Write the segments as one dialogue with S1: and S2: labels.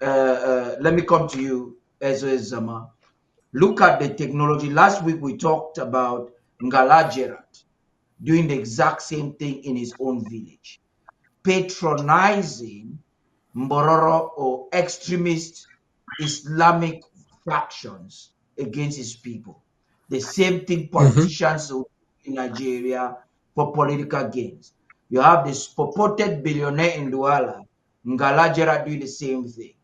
S1: let me come to you, Zama. Look at the technology. Last week we talked about Ngala Gerard doing the exact same thing in his own village, patronizing Mbororo or extremist Islamic factions against his people. The same thing
S2: Mm-hmm.
S1: politicians do in Nigeria for political gains. You have this purported billionaire in Douala, Ngala Gerard, doing the same thing.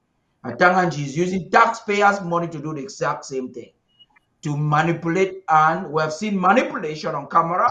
S1: Atanganji is using taxpayers' money to do the exact same thing, to manipulate, and we have seen manipulation on camera,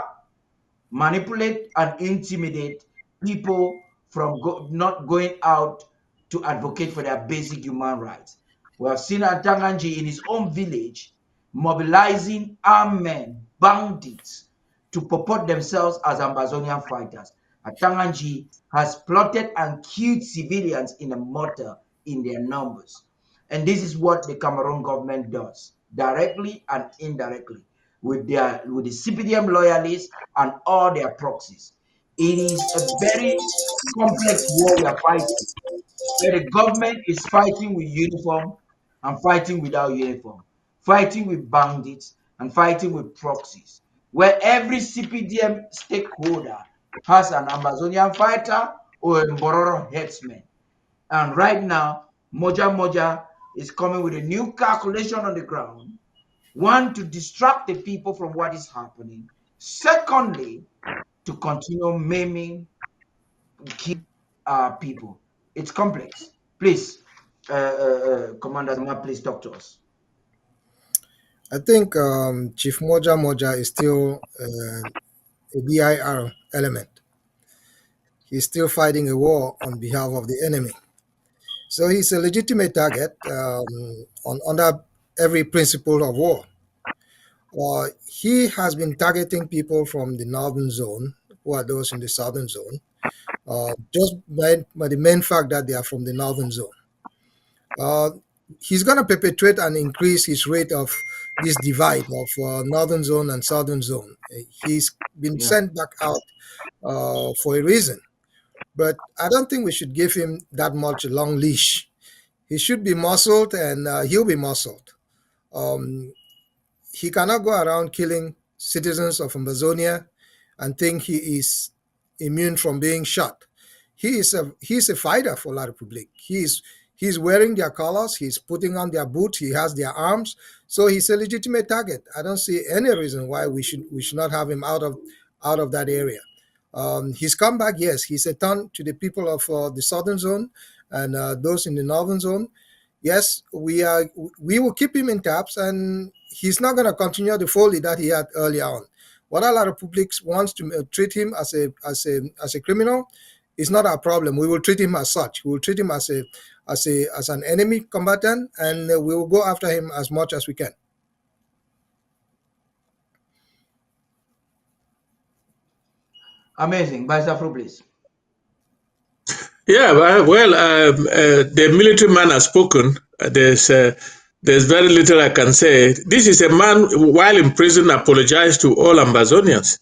S1: manipulate and intimidate people from not going out to advocate for their basic human rights. We have seen Atanganji in his own village mobilizing armed men, bandits, to purport themselves as Ambazonian fighters. Atanganji has plotted and killed civilians in a mortar in their numbers. And this is what the Cameroon government does, directly and indirectly, with the CPDM loyalists and all their proxies. It is a very complex war we are fighting, where the government is fighting with uniform and fighting without uniform, fighting with bandits and fighting with proxies, where every CPDM stakeholder has an Amazonian fighter or a Mbororo headsman. And right now, Moja Moja is coming with a new calculation on the ground. One, to distract the people from what is happening. Secondly, to continue maiming, kill people. It's complex. Please, Commander Zama, please talk to us.
S3: I think Chief Moja Moja is still a BIR element. He's still fighting a war on behalf of the enemy. So he's a legitimate target under every principle of war. He has been targeting people from the northern zone, who are those in the southern zone, just by the main fact that they are from the northern zone. He's going to perpetuate and increase his rate of this divide of northern zone and southern zone. He's been
S1: Yeah.
S3: sent back out for a reason, but I don't think we should give him that much a long leash. He should be muscled, and he'll be muscled. Um, he cannot go around killing citizens of Amazonia and think he is immune from being shot. He's a fighter for La Republique. He's wearing their colors. He's putting on their boots. He has their arms. So he's a legitimate target. I don't see any reason why we should not have him out of that area. His comeback, yes, he's a turn to the people of the southern zone and those in the northern zone. Yes, we will keep him in taps, and he's not going to continue the folly that he had earlier on. What a lot of publics wants to treat him as a criminal is not our problem. We will treat him as such. We will treat him as an enemy combatant, and we will go after him as much as we can.
S1: Amazing. Baisafro, please.
S2: Yeah, the military man has spoken. There's very little I can say. This is a man, while in prison, apologized to all Ambazonians,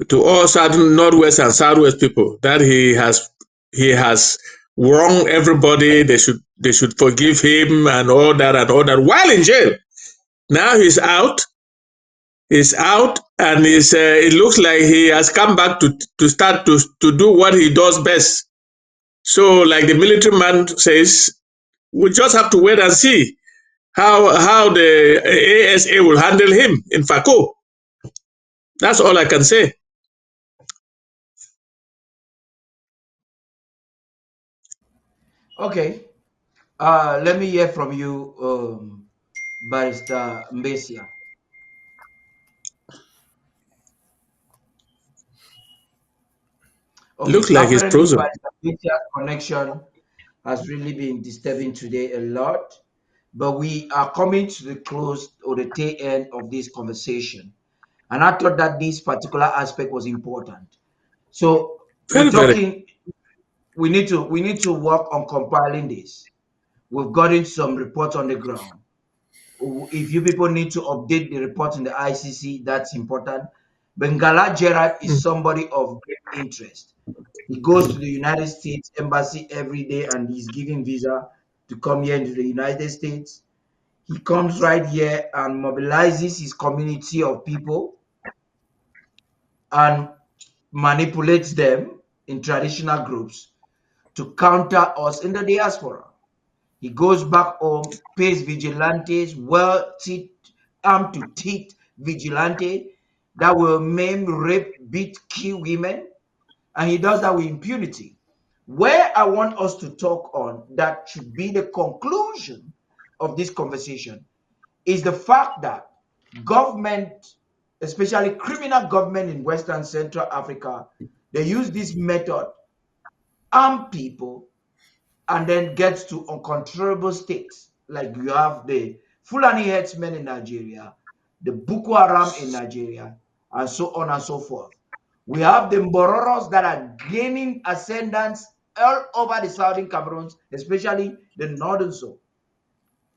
S2: to all southern, northwest, and southwest people that he has wronged everybody. They should forgive him and all that and all that. While in jail, now he's out. He's out, and it looks like he has come back to start to do what he does best. So, like the military man says, we just have to wait and see how the ASA will handle him in Fako. That's all I can say.
S1: Okay. Let me hear from you, Barrister Mbesia.
S2: Looks
S1: Okay.
S2: like he's
S1: Apparently,
S2: frozen.
S1: Barrister Mbesia's connection has really been disturbing today a lot. But we are coming to the close or the tail end of this conversation. And I thought that this particular aspect was important. So we're
S2: Very, very.
S1: talking, we need to work on compiling this. We've gotten some reports on the ground. If you people need to update the report in the ICC, that's important. Bengala Gerard is somebody of great interest. He goes to the United States Embassy every day and he's giving visa. to come here into the United States. He comes right here and mobilizes his community of people and manipulates them in traditional groups to counter us in the diaspora. He goes back home, pays vigilantes, armed to teeth vigilante that will maim, rape, beat, kill women, and he does that with impunity. Where I want us to talk on, that should be the conclusion of this conversation, is the fact that government, especially criminal government in Western Central Africa, they use this method, arm people, and then gets to uncontrollable states. Like you have the Fulani herdsmen in Nigeria, the Boko Haram in Nigeria, and so on and so forth. We have the Mbororos that are gaining ascendance all over the southern Cameroons, especially the northern zone.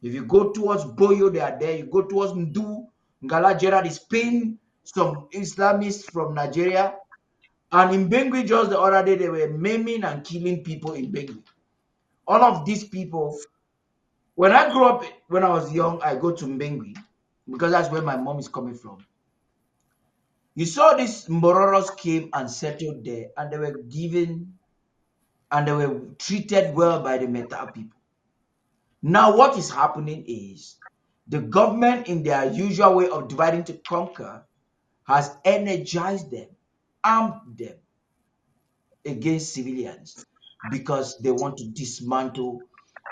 S1: If you go towards Boyo, they are there. You go towards Ndu, Ngala Gerard is paying some Islamists from Nigeria. And in Bengui, just the other day, they were maiming and killing people in Bengui. All of these people, when I grew up, when I was young, I go to Mbengui because that's where my mom is coming from. You saw these Mbororos came and settled there, and they were given and they were treated well by the Meta people. Now, what is happening is the government, in their usual way of dividing to conquer, has energized them, armed them against civilians because they want to dismantle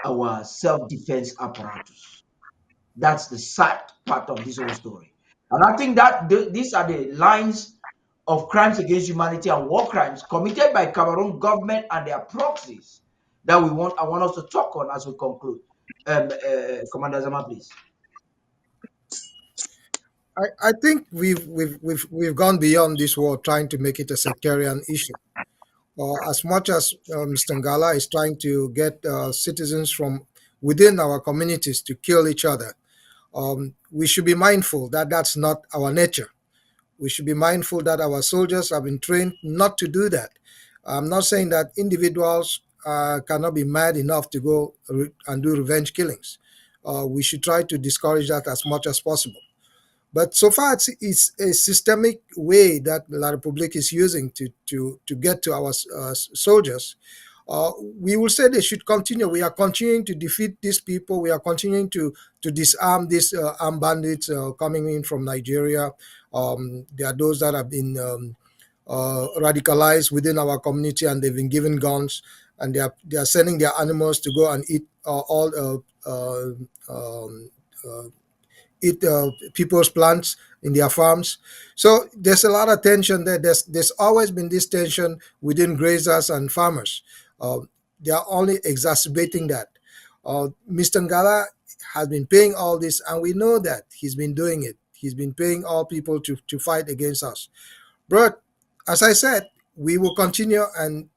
S1: our self-defense apparatus. That's the sad part of this whole story. And I think that these are the lines of crimes against humanity and war crimes committed by Cameroon government and their proxies that I want us to talk on as we conclude. Commander Zama, please.
S3: I think we've gone beyond this war trying to make it a sectarian issue. As much as Mr. Ngala is trying to get citizens from within our communities to kill each other, we should be mindful that that's not our nature. We should be mindful that our soldiers have been trained not to do that. I'm not saying that individuals cannot be mad enough to go and do revenge killings. We should try to discourage that as much as possible. But so far, it's a systemic way that La Republique is using to get to our soldiers. We will say they should continue. We are continuing to defeat these people. We are continuing to disarm these armed bandits coming in from Nigeria. There are those that have been radicalized within our community, and they've been given guns, and they are sending their animals to go and eat people's plants in their farms. So there's a lot of tension there. There's always been this tension within grazers and farmers. They are only exacerbating that. Mr. Ngala has been paying all this, and we know that he's been doing it. He's been paying all people to fight against us. But as I said, we will continue, and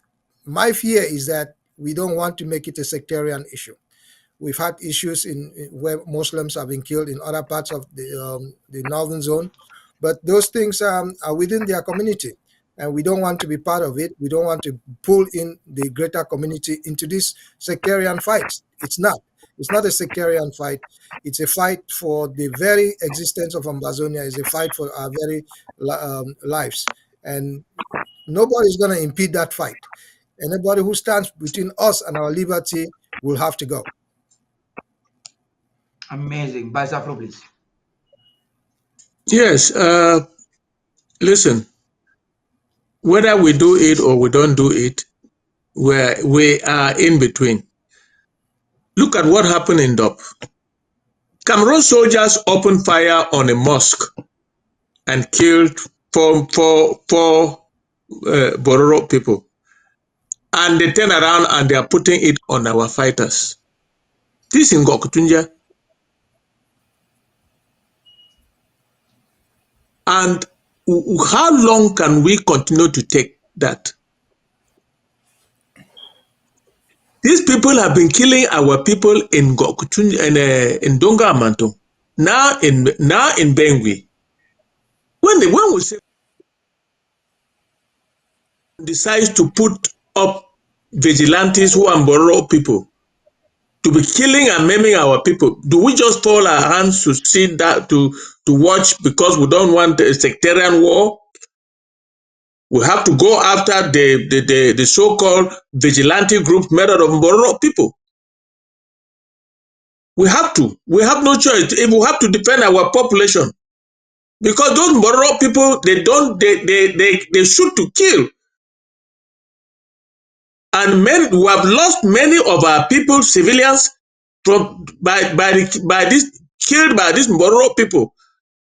S3: my fear is that we don't want to make it a sectarian issue. We've had issues in where Muslims have been killed in other parts of the northern zone, but those things are within their community, and we don't want to be part of it. We don't want to pull in the greater community into this sectarian fight. It's not. It's not a sectarian fight. It's a fight for the very existence of Ambazonia. It's a fight for our very lives, and nobody's going to impede that fight. Anybody who stands between us and our liberty will have to go.
S1: Amazing. Baisafro, please.
S2: Yes. Listen, whether we do it or we don't do it, we are in between. Look at what happened in Dop. Cameroon soldiers opened fire on a mosque and killed four Bororo people. And they turn around and they are putting it on our fighters. This in Gokutunja. And how long can we continue to take that? These people have been killing our people in Gokutunja and in Donga Amanto. Now in Bengui. When we say decides to put up vigilantes who are Mboro people, to be killing and maiming our people? Do we just fold our hands to see that, to watch because we don't want a sectarian war? We have to go after the so-called vigilante group made out of Mbororo people. We have to. We have no choice. If we have to defend our population, because those Mbororo people, they shoot to kill. And we have lost many of our people, civilians, by this, killed by these Mbororo people.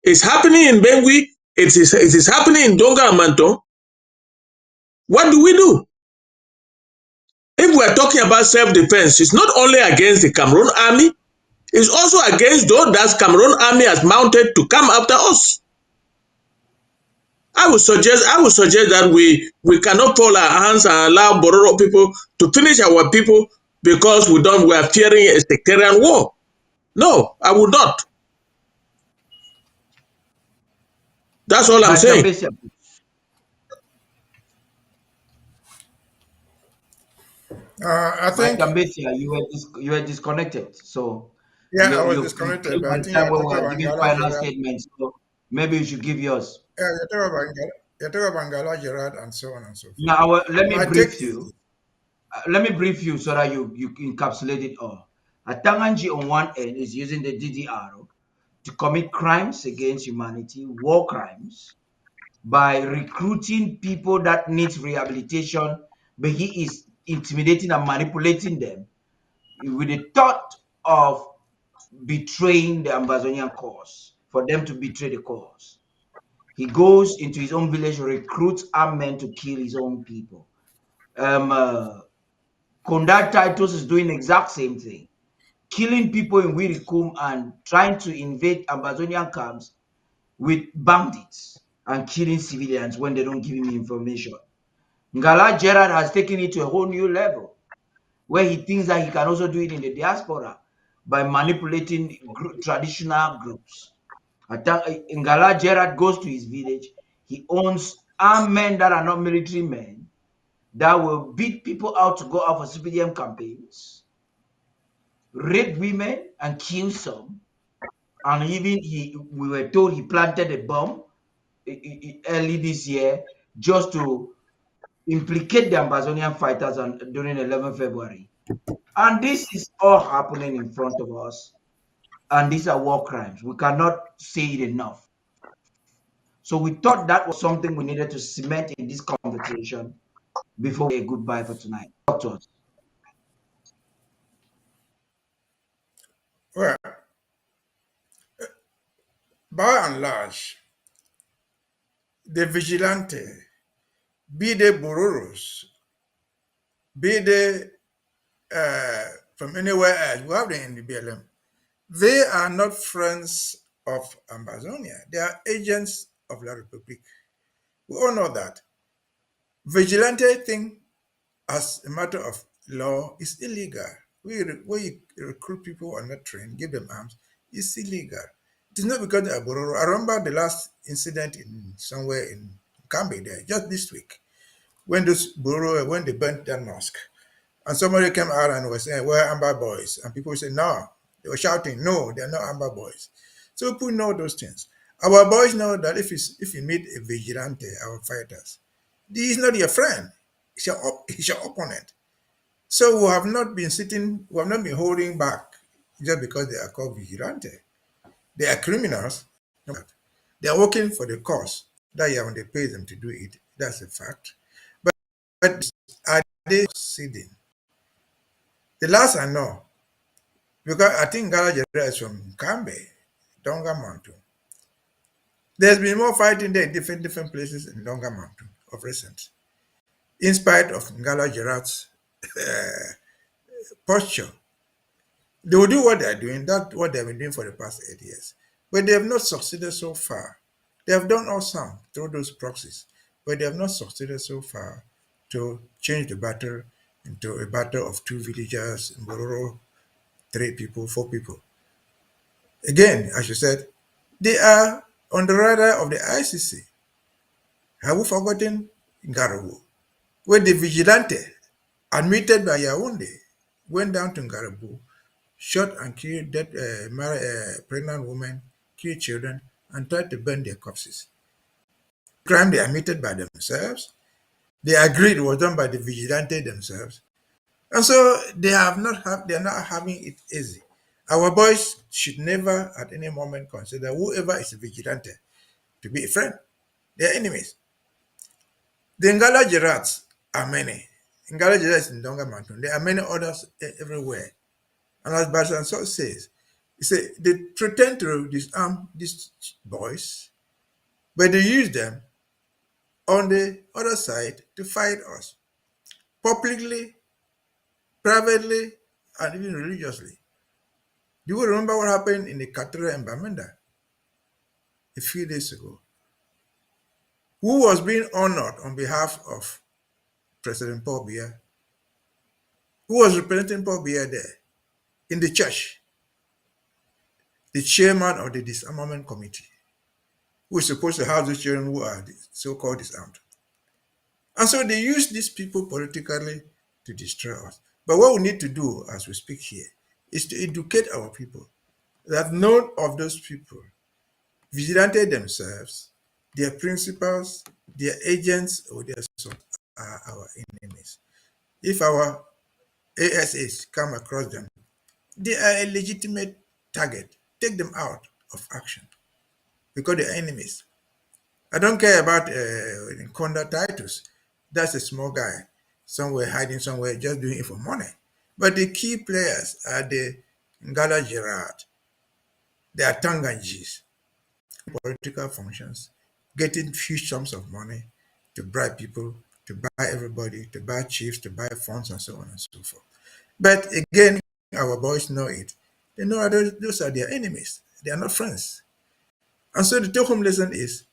S2: It's happening in Bengui. It is happening in Donga and Manton. What do we do? If we are talking about self-defense, it's not only against the Cameroon army, it's also against those that Cameroon army has mounted to come after us. I would suggest that we cannot fold our hands and allow Bororo people to finish our people because we are fearing a sectarian war. No, I would not. That's all I'm saying.
S3: I think
S1: you were disconnected. So
S3: yeah, I was disconnected, but I think you're talking about
S1: giving final statements. So maybe you should give yours.
S3: Yeah, you're talking about Ngala Gerard and so on and so forth.
S1: Now, let me brief you. Let me brief you so that you encapsulate it all. Atanganji on one end is using the DDR to commit crimes against humanity, war crimes, by recruiting people that need rehabilitation, but he is intimidating and manipulating them with the thought of betraying the Ambazonian cause, for them to betray the cause. He goes into his own village, recruits armed men to kill his own people. Kondar Titus is doing the exact same thing, killing people in Wirikum and trying to invade Ambazonian camps with bandits and killing civilians when they don't give him information. Ngala Gerard has taken it to a whole new level, where he thinks that he can also do it in the diaspora by manipulating traditional groups. Ngala Gerard goes to his village. He owns armed men that are not military men that will beat people out to go out for civilian campaigns, rape women and kill some. And even we were told he planted a bomb early this year just to implicate the Ambazonian fighters during 11 February. And this is all happening in front of us. And these are war crimes. We cannot say it enough. So we thought that was something we needed to cement in this conversation before we say goodbye for tonight. Talk to us.
S3: Well, by and large, the vigilante, be they Bororos, be they from anywhere else, we have them in the BLM, they are not friends of Amazonia. They are agents of La Republic. We all know that. Vigilante thing, as a matter of law, is illegal. We recruit people on that train, give them arms, it's illegal. It is not because they are Bororo. I remember the last incident in somewhere in Kambi there, just this week, when those Bororo, when they burnt that mosque. And somebody came out and was saying, "We're Amba boys." And people said, "No." They were shouting, "No, they're not Amba boys." So people know those things. Our boys know that if you meet a vigilante, our fighters, he is not your friend. He's your opponent. So we have not been holding back just because they are called vigilante. They are criminals. They are working for the cause. That year when they pay them to do it, that's a fact. But are they succeeding? The last I know, because I think Galajera is from Kambe, Donga Mountain. There's been more fighting there in different places in Donga Mountain of recent, in spite of Ngala Gerard's posture. They will do what they're doing, that's what they've been doing for the past 8 years. But they have not succeeded so far. They have done awesome through those proxies, but they have not succeeded so far to change the battle into a battle of two villagers in Bororo, 3 people, 4 people. Again, as you said, they are on the radar of the ICC. Have we forgotten Ngarabu? When the vigilante, admitted by Yaoundé, went down to Ngarabu
S4: shot and killed pregnant women, killed children, and tried to burn their corpses. Crime they admitted by themselves. They agreed it was done by the vigilante themselves. And so they are not having it easy. Our boys should never at any moment consider whoever is a vigilante to be a friend. They are enemies. The Ngala Gerats are many. Ngala Gerats in Donga Mountain. There are many others everywhere. And as Barsan says, he said they pretend to disarm these boys, but they use them on the other side to fight us publicly, privately, and even religiously. Do you remember what happened in the cathedral in Bamenda a few days ago? Who was being honored on behalf of President Paul Biya? Who was representing Paul Biya there in the church? The chairman of the disarmament committee, who is supposed to have those children who are so-called disarmed. And so they use these people politically to destroy us. But what we need to do as we speak here is to educate our people that none of those people vigilantes themselves, their principals, their agents, or their sons are our enemies. If our ASAs come across them, they are a legitimate target. Take them out of action because they are enemies. I don't care about Conda Titus. That's a small guy, somewhere hiding somewhere, just doing it for money. But the key players are the Ngala Gerard, the Atanganjis, political functions, getting huge sums of money to bribe people, to buy everybody, to buy chiefs, to buy funds, and so on and so forth. But again, our boys know it. They know that those are their enemies. They are not friends. And so the take-home lesson is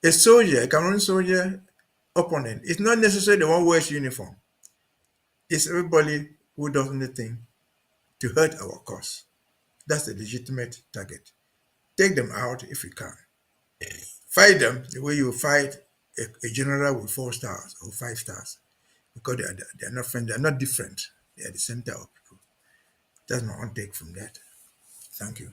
S4: a soldier, a Cameroon soldier opponent, is not necessarily the one who wears uniform. It's everybody who does anything to hurt our cause. That's the legitimate target. Take them out if you can. Fight them the way you fight a general with 4 stars or 5 stars, because they are not friends, they are not different. They are the center of people. That's my own take from that. Thank you.